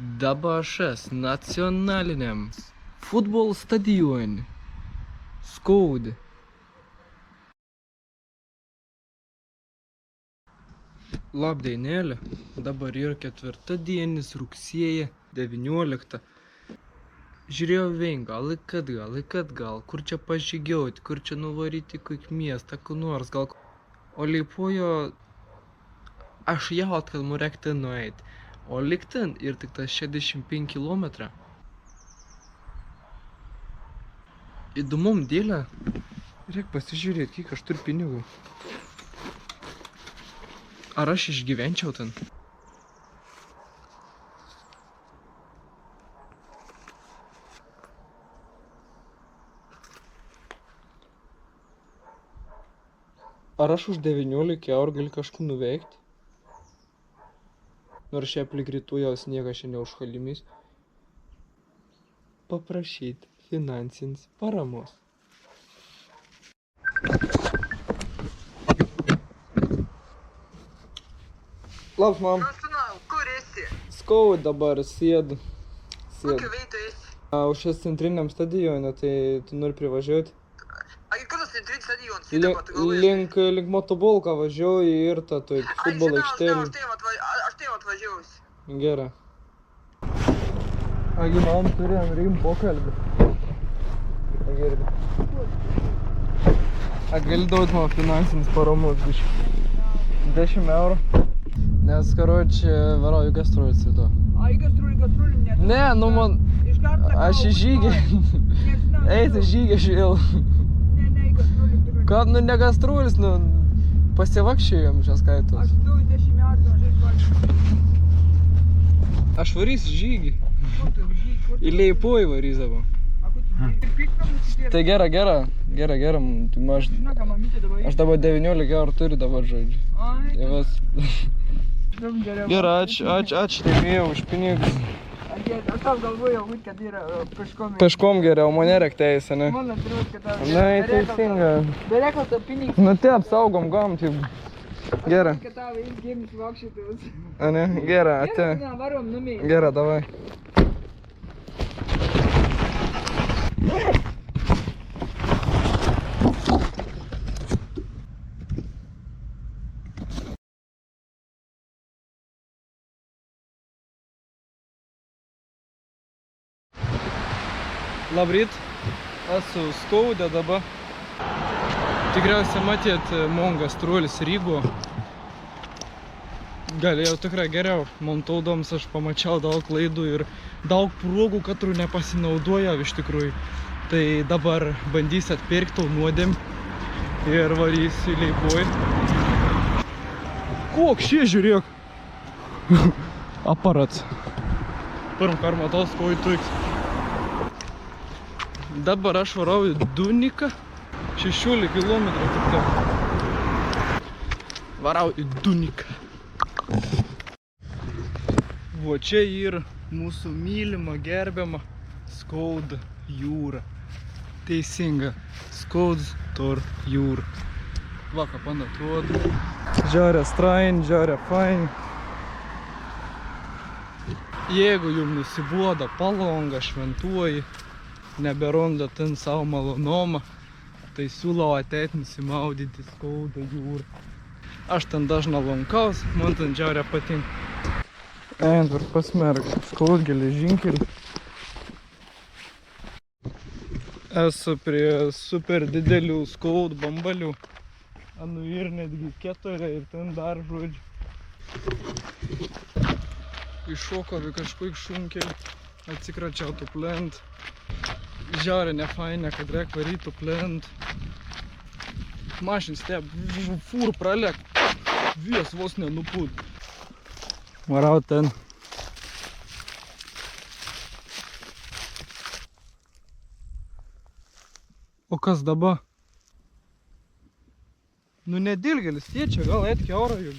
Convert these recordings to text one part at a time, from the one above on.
Dabašas nacionaliniam futbol stadione. Skaudi. Labdienėlė, dabar yra 4 dienis, rugsėjo 19. Žiūrėjau vien, gal, kur čia pažygiauti, kur čia nuvaryti kokį miestą, kur nors, gal. O Liepojo, aš jaut, kad man reiktų nueiti. O lik ten ir tik tas 65 km. Įdomum dėlė, reik pasižiūrėti, kiek aš turiu pinigų. Ar aš išgyvenčiau ten? Ar aš už 19 eurų galiu kažką nuveikti? Nors šiaip lyg rytų jau sniegas šiandien užšalimis. Paprašyti finansinės paramos. Labas, mam. Kur esi? Skaudi dabar, sėdu. Kokiu veidu esi? Už šias centriniam stadione, tai tu nori privažiuoti? Ai, kur tas centrinis stadionas? Įdama, tu galvoji? Link motobolką važiuoju ir tą futbolo aikštelį. Aš tai atvažiuosiu. Gerai. Agi, mam, turėjom rim pokalbį. Gerai. Gali duoti man finansinės paramos biškį. 10 eurų. Nes, karoči, varau į gastrolį to. A, į gastrolį net? Ne, nu man... Aš į žygį. Eiti žygį aš vėl. Ne, į gastrolį turiu. Kad, nu ne gastrolis, nu... Pasivakščiojom šią skaitos. Aš 20 metų, aš išvažiuoju. Aš varysiu žygį. Į Liepojų varysavo. Tai gera. Aš dabar 19 eurų turiu dabar, žodžiu. Gerai, ačiū tėmėjau už pinigus. Aš tau galvojau, kad yra peškom. Peškom geriau, mane reikteisi, ne? Man atrodo, kad tau... Na, teisinga. Bereikal tau pinigus. Nu, te apsaugom gamtį. Gerai. Kad tau įgėmis vakšytus. A ne, gerai, ate. Varom numėjai. Gerai, davai. Labryt, esu Skaudė dabar. Tikriausiai matėt mon gastrolis Rygo. Galėjau tikrai geriau. Montaudoms aš pamačiau daug klaidų ir daug progų, katrų nepasinaudoja iš tikrųjų. Tai dabar bandysiu atpirkti nuodėm ir varysiu į Liepojų. Koks šie, žiūrėk! Aparats. Pirm kar matau Skaudį. Dabar aš varau į Duniką, 16 km tik tai. Varau į Duniką. Va čia yra mūsų mylima, gerbiama Skauda jūra. Teisinga, Skauds tor jūra. Va, ką panatuodu. Žiaurė strain, žiaurė fain. Jeigu jums nusiboda Palanga, Šventuoji, neberonda ten savo malonumą, tai siūlau ateit nusimaudyti Skaudą jūrą. Aš ten dažnai lankaus, man ten žiaurė patinka. Dabar pasmerk Skaudų geležinkelį. Esu prie super didelių Skaudų bambalių. Anu ir netgi 4 ir ten dar žodžiu. Iššoko kažkokį šunkelį, atsikračiau tų plent. Žiaurė nefainė, kad reik varytų plent. Mašin steb, fūr pralek, vies vos nenupūt. Varau ten. O kas dabar? Nu nedilgelis, tėčia, gal eit kiaurą jų.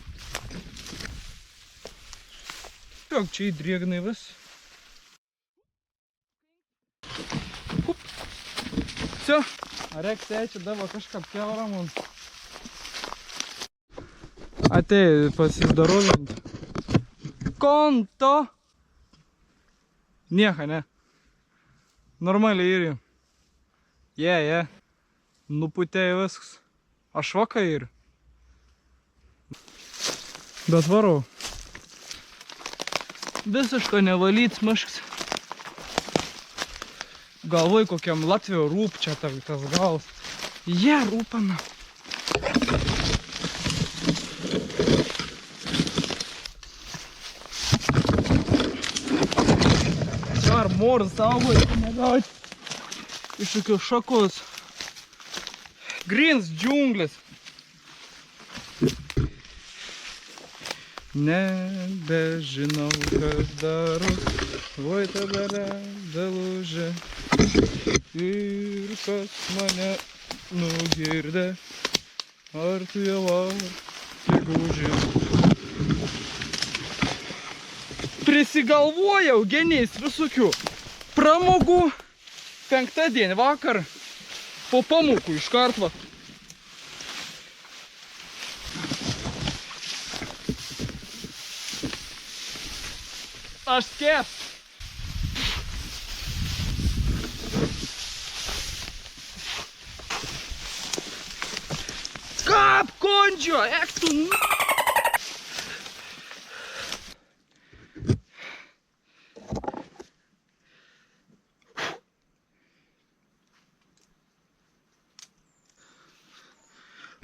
Jok čia įdrėgnai vis. Все, reik tėčia davo kažką kiaurą man. Atei pasizdarovinti. Konto! Nieka, ne? Normaliai ir. Je. Nuputėjo viskas. Aš vakai ir. Bet varau. Visiškai nevalyts miškas. Galvoj kokiam Latvijos rūp čia tas galas. Jie rūpana. Ar moras saugoti, negauti iš tokios šakos. Grins džiunglės. Nebežinau, kas daros, voi tada dalūžė. Ir kas mane nugirdė, ar tu jau atsigūžė. Prisigalvoja Eugenijais visokių pramogų. 5 dieną vakar po pamokų iš karto. Aš skės. Kap, kondžio, ek tu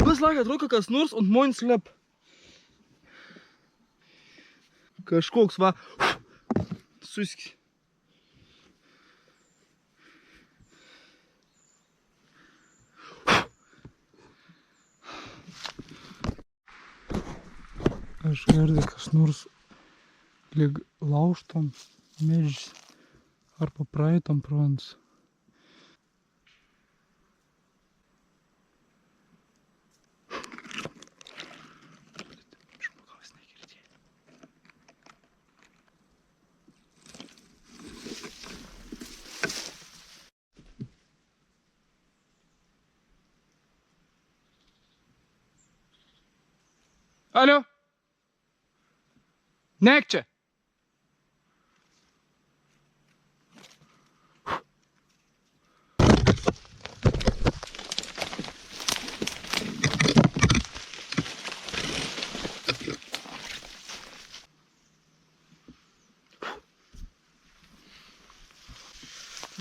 Vis laiką atrodo kas nors ant manęs lep. Kažkoks va. Suski. Aš girdžiu kas nors lyg laužtam medžiais arba praeitam prans. Alio? Nek čia.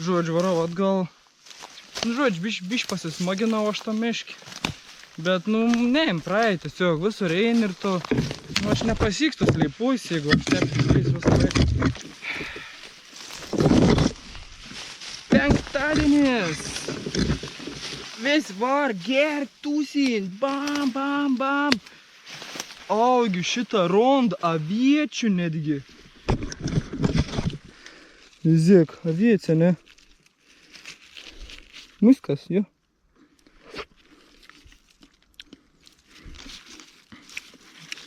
Žodžiu, varau atgal. Žodžiu, biš pasismaginau aš tą miškį. Bet, neim praeit, tiesiog visur eini ir tu... Aš nepasiksiu sleipus, jeigu aš nepasiksiu visą laiką. Penktadienis! Vis var, gerk, tūsin, bam. Augi šitą rondą aviečių netgi. Žiūrėk, avietė, ne? Viskas, jo.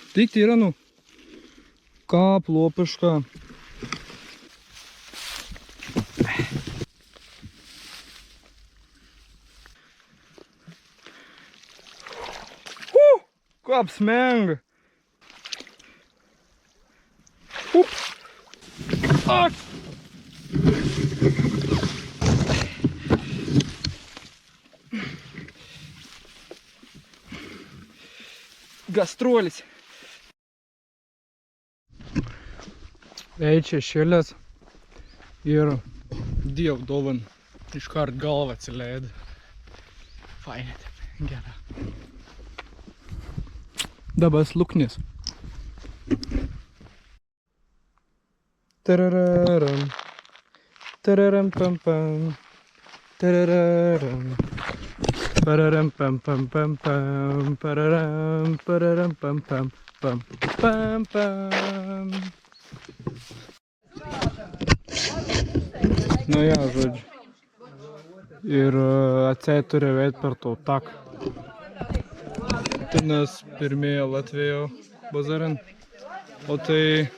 Tik tai yra, kaplopiška. Kap smenga. Ak! Gastrolis. Ei čia šėlės ir diev dovan iškart galvą atsileid. Fainai taip, gera. Dabar luknis. Tarararam. Tararam pam pam. Tarararam. Pararam pam pam pam pam. Pararam pam pam pam pam pam. Jo, žodžiu. Ir atseit turi veit per to taką. Tinas pirmieji Latvijo bazarin. O tai...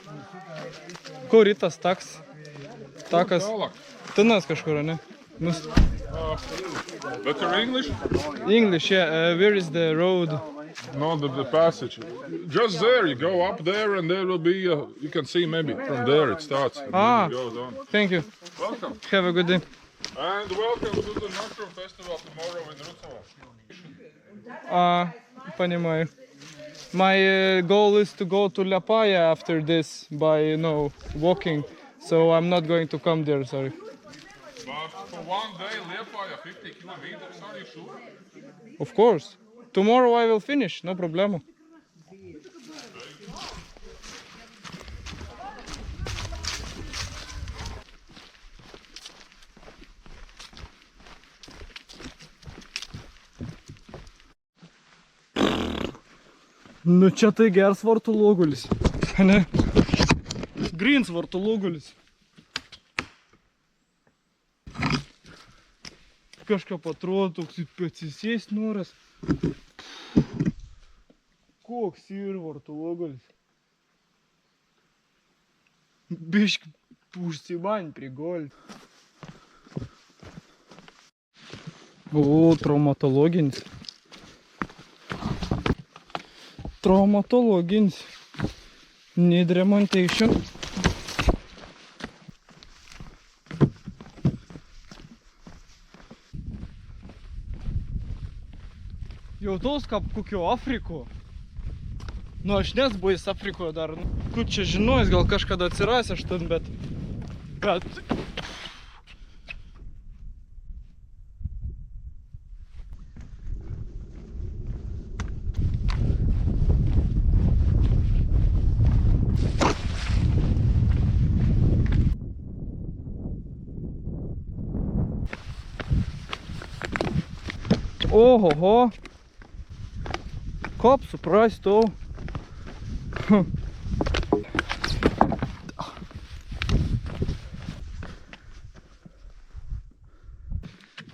Kur rytas takas? Tinas kažkur, ne? Better English? English, yeah. Where is the road? No, the passage. Just there, you go up there and there will be, you can see maybe from there it starts. And Ah. then it goes on. Thank you. Welcome. Have a good day. And welcome to the Mushroom Festival tomorrow in Rucovo. Понимаю. My goal is to go to Liepāja after this by, walking. So I'm not going to come there, sorry. But for one day, Liepāja 50 kilometers, are you sure? Of course. Tomorrow I will finish, no problem. Nu čia tai geras vartuluogulis, ne? Greens vartuluogulis. Kažką atrodo toks atsisėst noras. Koks ir vartuluogulis. Biški užsiman prigolį. O, traumatologinis. Traumatologinis. Need remontation. Jautaus kaip kokio Afriko. Nu, aš nes buvęs Afrikoje dar. Kur čia žinojęs, gal kažkada atsiras aš ten, bet... Ohoho. Kaip suprastų.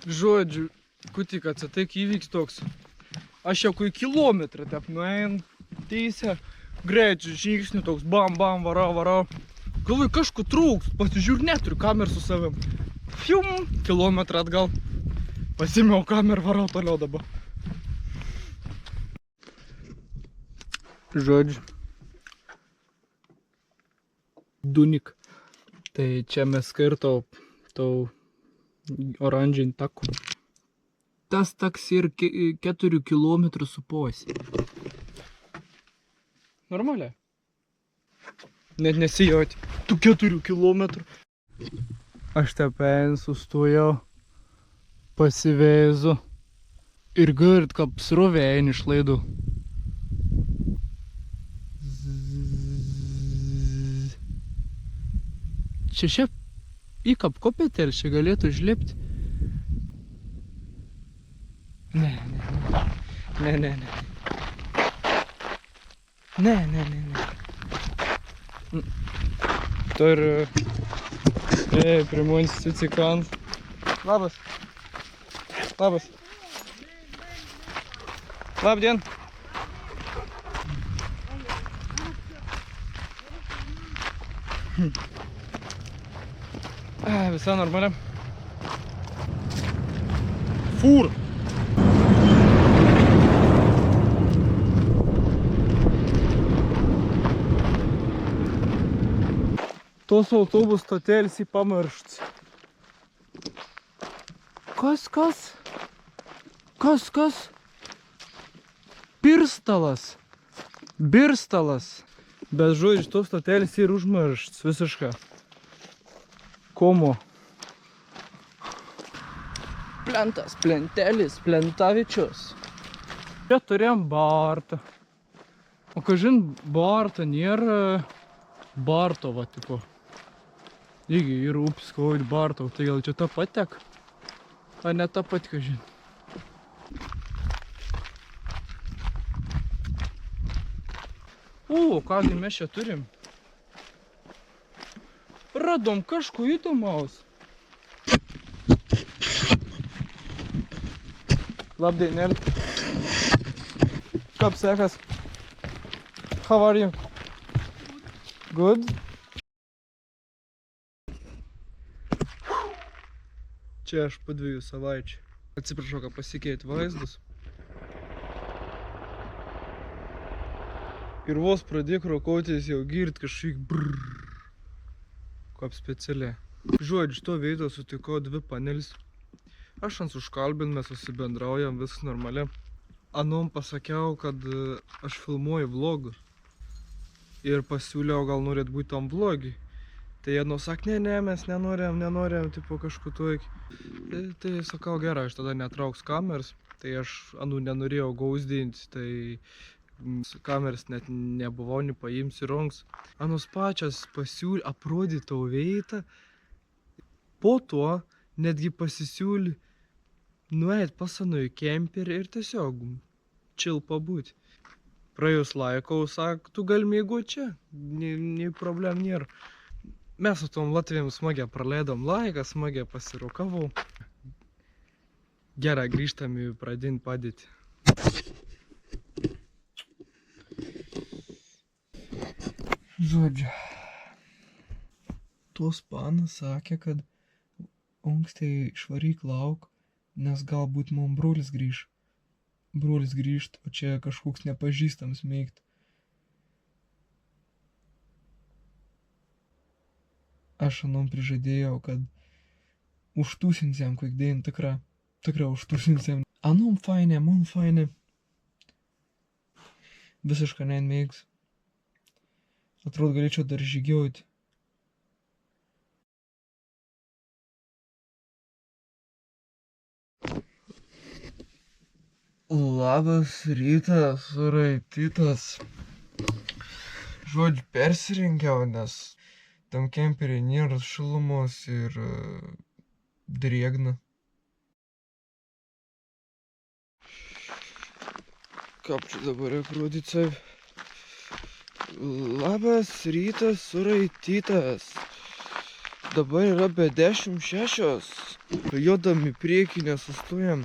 Žodžiu, kutik atsitik įvyks toks. Aš jau kai kilometrą taip nuein, teisę, greičių žingsnių toks, bam, bam, varau. Galvoju, kažko trūks, pasižiūrė, neturiu kamerą su savim. Fium, kilometrą atgal. Pasimiau kamerą, varau toliau dabar. Žodžiu. Dunik. Tai čia mes skirtau tau oranžinį takų. Tas taks ir 4 kilometrų su posi. Normaliai. Net nesijauti. Tu 4 kilometrų. Aš ten sustojau. Pasiveizu. Ir gird, kaip srovė eina iš laidų. Čia šiaip įkap kopėtė ir čia galėtų žlipti. Ne. Tur... Primonis atsikant. Labas. Labdien. Visa normalia. Fūr. Tos autobus stotėlis į pamiršts. Kas? Birstalas. Bet žodžiu, tos stotėlis ir užmiršts visiškai. Komo? Plentas, plentelis, plentavičius. Čia turėjom Bartą. O kažin Bartą nėra Bartova tipo. Lygiai ir upis kovojit Bartov, tai gal čia ta patek? Ar ne ta pat kažin? O, kągi mes čia turim? Radom kažko įdomaus. Labdienėl. Kaip sekas? How are you? Good? Čia aš po 2 savaičių. Atsiprašau, kad pasikeitė vaizdus. Ir vos pradėk rokotis jau girt kažkaip brrrr. Kaip specialiai. Žodžiu, to veido sutikau 2 panelis. Aš ant užkalbint, mes susibendraujam, viskas normaliai. Anom pasakiau, kad aš filmuoju vlogą. Ir pasiūliau, gal norėt būti tam vlogį. Tai jie nusak, ne, mes nenorėjom, tipo kažku tokį. Tai sakau, gerai, aš tada netrauks kameras. Tai aš nenorėjau gausdinti, tai kameras net nebuvau, nepaimsiu rongs. Anos pačias pasiūlė aprodyti tau veidą. Po to netgi pasisiūlė nueit pas anųjų kemperį ir tiesiog chill pabūti. Praėjus laiko, sak, tu gali mėgoti čia, nei problem nėra. Mes su tom Latvijom smagiai praleidom laiką, smagiai pasirūkavau. Gerai, grįžtam į pradinį padėtį. Žodžiu, tos panas sakė, kad ankstiai išvaryk lauk, nes galbūt mum brolis grįž. Brolis grįžt, o čia kažkoks nepažįstams mėgt. Aš anom prižadėjau, kad užtūsinsiam kiekdien, tikra užtūsinsiam. Anom fainė, man fainė. Visiškai nemėgs. Atrodo, galėčiau dar žygiuoti. Labas rytas, raitytas. Žodžiu, persirengiau, nes tam kemperį nėra šilumos ir drėgna. Kaip čia dabar aprodyti save? Labas rytas, suraitytas. Dabar yra be 10:06. Jodam į priekį, nesustojam.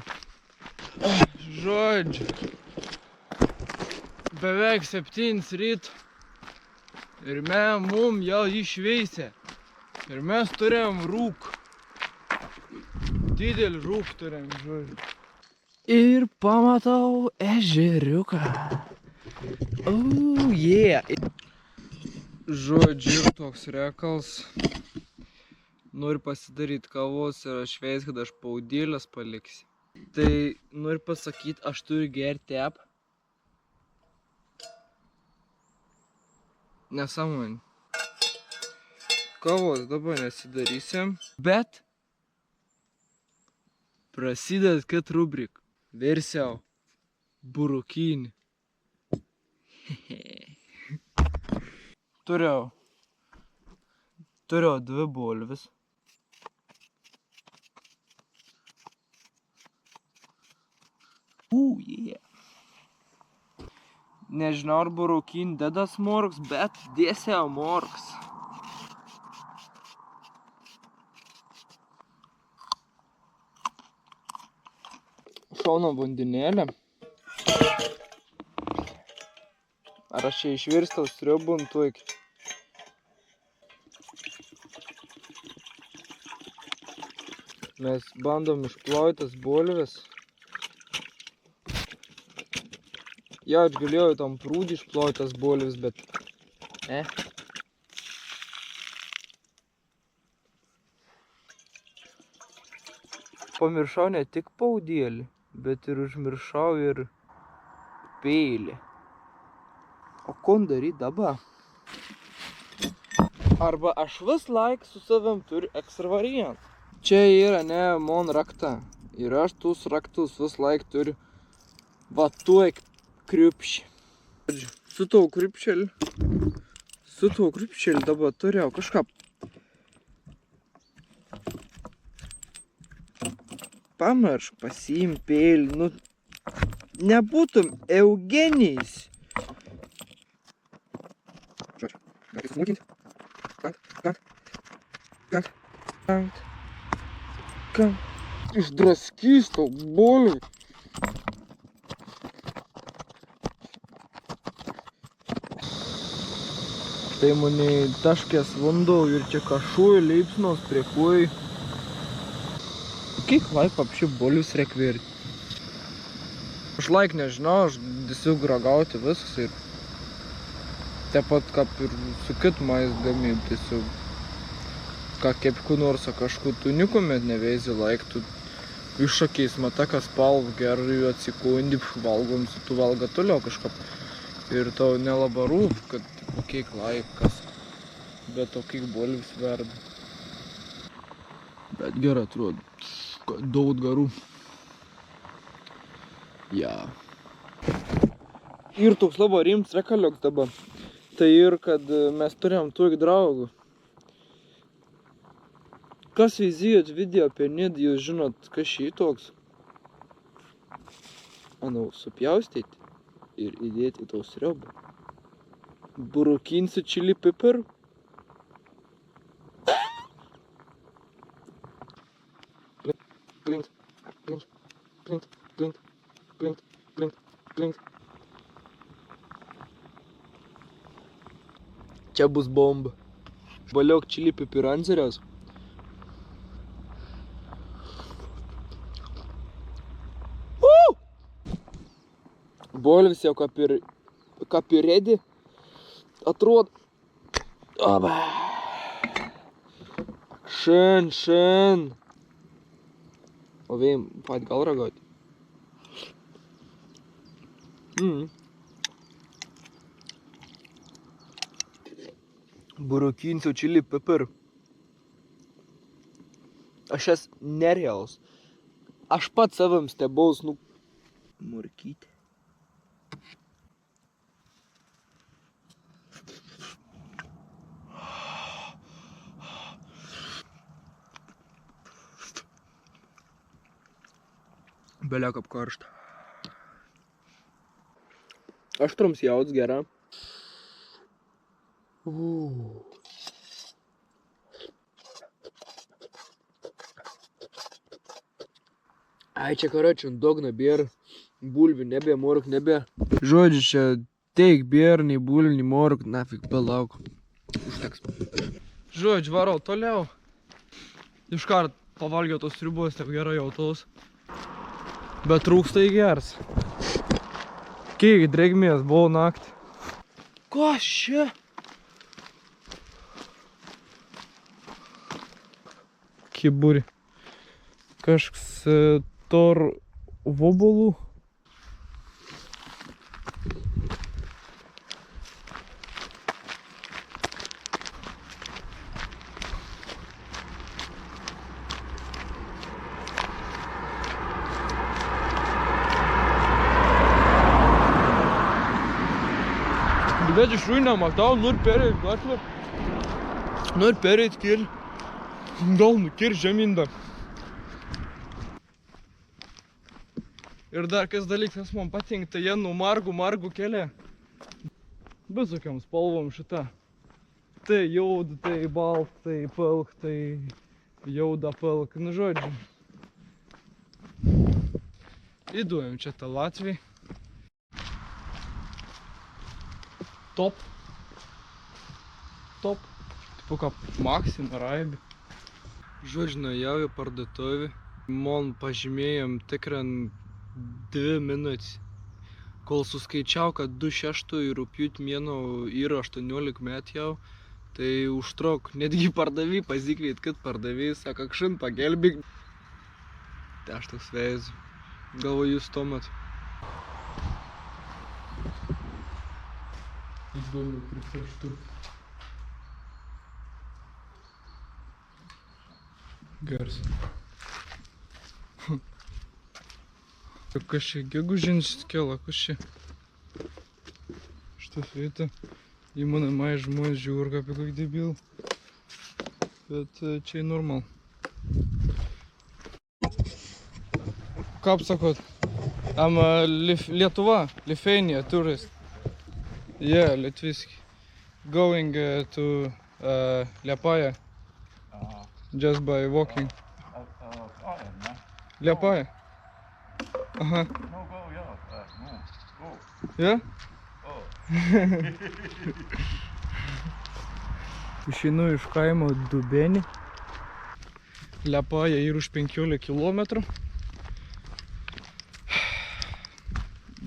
Žodžiu. Beveik 7 ryt. Ir mum jau išveisė. Ir mes turėjom rūk. Didelį rūk turėjom, žodžiu. Ir pamatau ežeriuką. Oh, yeah. Žodžiu, toks rekals. Noriu pasidaryti kavos ir aš veis, kad aš paudėlės paliksi. Tai noriu pasakyti, aš turiu gerti tep. Nesąmonė. Kavos dabar nesidarysim. Bet prasideda kad rubrik. Versiau burukinį. Turėjau 2 bulves. Yeah. Nežinau, ar burukinį dedas morks, bet dėsiau morks. Šauna vandenėlė. Ar aš čia išvirstau sriubą ant tuik? Mes bandom išplauti tas bulves. Ja, aš galėjau tam prūdį išplauti tas bulves, bet Pamiršau ne tik paudėlį, bet ir užmiršau ir peilį. O ko daryt dabar? Arba aš vis laik su savim turiu ekstra variantą. Čia yra ne mon rakta. Ir aš tus raktus vis laik turiu va tuoj kriupšį. Su tavo kriupšėlį dabar turėjau kažką pamiršk, pasiim peilį, nu nebūtum Eugenijais. Išdraskys tau bulvį. Tai mane taškės vanduo ir čia kažuoju leipsnos prie kuoj. Kiek laik apši bulvis reik virti? Aš laik nežinau, aš tiesiog ragauti viskas ir Taip pat kaip ir su kitu maistu gamybu, tiesiog ką kaip nors kažkur tu niekuomet neveisi laiktų iššakiais, mata kas spalva, gerai atsikundi, valgom, tu valga toliau kažką. Ir tau nelabai rūp, kad kiek laikas, bet to kiek bulvis verda. Bet gerai atrodo, daug garų. Ja. Ir toks labai rimtas rekalioks dabar. Tai ir kad mes turėjom tokį draugų. Kas įzijot video apie net, jūs žinot, kas šį toks. Anau, supjaustyti ir įdėti į tau sriubą. Burukinsiu čili piperų. Blink, blink, blink, blink, blink, blink, blink. Čia bus bomba. Valiok čili pipirų ant serios. Bolvis jau kaip ir ready atrodo. Šen. O vėjim, pat gal ragauti. Burukinsiu čili pipirų. Aš jas nerealus. Aš pats savam stebaus, murkytė. Beliek kaip karšta. Aštrums jauts gera. Ai, čia karočiui, daug nebėra. Bulvių nebė, mork nebė. Žodžiu, čia teik bėra, nei bulvių, nei mork, nafik, palauk. Užteks. Žodžiu, varau toliau. Iškart pavalgiau tos sriubos, taip gerai jautaus. Bet trūksta į gers. Kiek drėgmės buvo naktį. Kas čia? Kiburi. Kažkas tor vobalų. Bet iš jų nematau, nori pereit gatvę. Nori pereit keli. Gal nukir žemyn dar. Ir dar kas dalykas man patinka, tai jie nuo margų kelią. Visokiam spalvom šitą. Tai jauda, tai balt, tai pilk, tai jauda pilk. Nu žodžiu. Įduojam čia tą Latvijai. Top. Tipo kaip Maxim, Raibi. Žodžiu, nuėjau į parduotuvę. Man pažymėjom tikran 2 minutės. Kol suskaičiau, kad 26 rugpjūtį mėnų yra 18 metų jau, tai užtruk. Netgi pardavį pasikviet, kad pardavėjai sako, akšin pagelbėk. Tai aš toks veizu. Galvoju, jūs tomat. Įdomu pripeštų. Gers. Kas čia gegužins kela, kas čia? Что это? Ему на моей жмой журка, какой дебил. Это чей нормал. Как sakot? Am Lietuva, Lithuania tourist. Yeah, Litviski. Going to Liepāja. Just by walking. Liepāja. Aha. No, go, yeah. No, go. Yeah? Oh. Išeinu iš kaimo Dubenį. Liepāja yra už 15 kilometrų.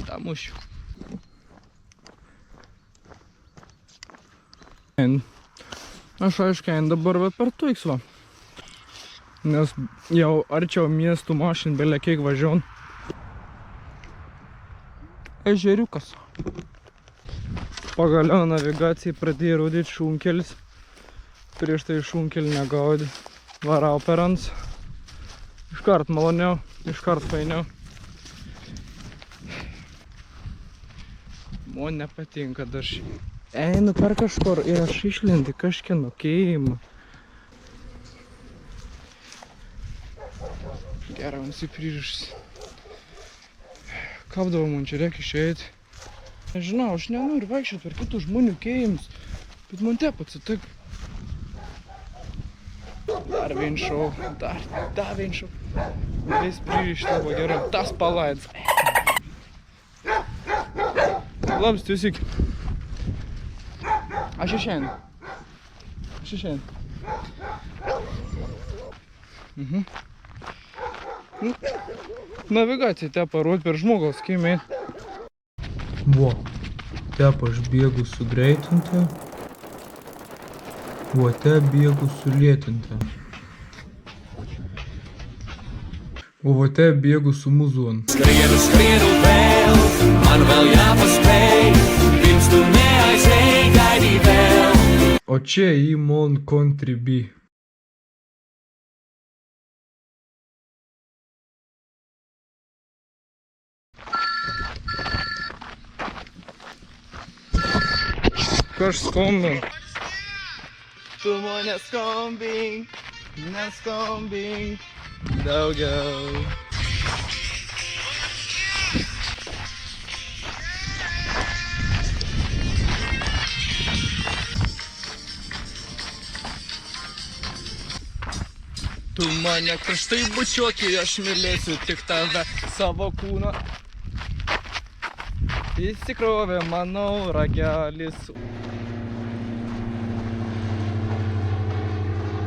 Damušiu. Aš aišku, dabar bet per tuiksva. Nes jau arčiau miestų mašin belia kiek važiuon. Ežeriukas. Pagaliau navigacijai pradėjo rodyti šunkelis. Prieš tai šunkelį negaudė. Varau per ants. Iškart maloniau, iškart fainiau. Man nepatinka dar šį. Einu per kažkur ir aš išlendi kažkieno keimą. Gerai, man pririšasi. Kapdavo man čia reikia išeiti. Nežinau, aš nenoriu vaikščioti per kitų žmonių keimus, bet man taip atsitik. Dar vien šau, dar vien šau. Vis pririšta buvo gerai, tas palaids. Labas, tu esi. Aš išeinu. Navigacija te parod per žmogaus kaimai. Vo, tepa aš bėgu sugreitinta. O te bėgu sulėtinta. O te bėgu su muzon. Skriedu vēl, man vēl jāpaspēj, pirms tu neaizēj, gaidī vēl. O čia į mon kontribī. Kaž skombin. Tu mane skombink, neskombink daugiau. Tu mane karštai bučiuoki, aš mylėsiu tik tave, savo kūną. Įsikrovė mano ragelis.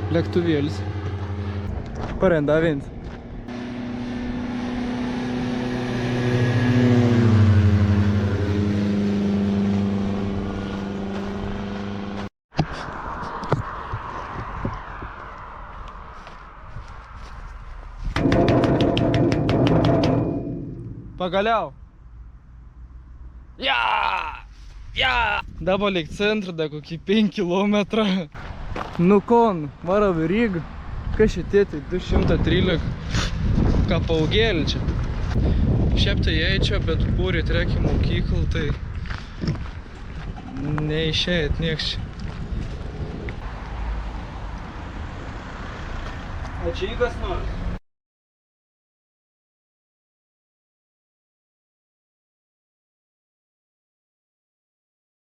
Lėktuvėlis. Parendavint. Pagaliau. Dabar lik centrą, da kokį 5 kilometrą. Nu kon, varau į Rygą. Kas šitie tai 213. Ką paugėlį čia. Šiaip tai eičia, bet būrį treki mokyklą, tai neišėjat nieks čia. A čia į kas nors?